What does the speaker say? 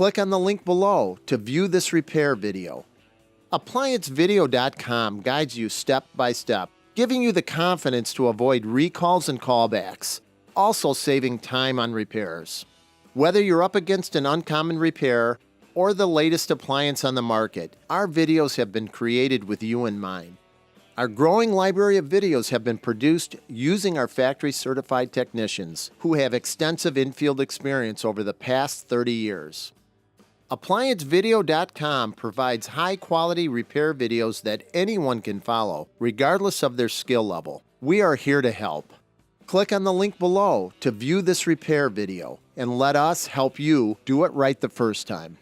Click on the link below to view this repair video. ApplianceVideo.com guides you step by step, giving you the confidence to avoid recalls and callbacks, also saving time on repairs. Whether you're up against an uncommon repair or the latest appliance on the market, our videos have been created with you in mind. Our growing library of videos have been produced using our factory-certified technicians who have extensive infield experience over the past 30 years. ApplianceVideo.com provides high-quality repair videos that anyone can follow, regardless of their skill level. We are here to help. Click on the link below to view this repair video and let us help you do it right the first time.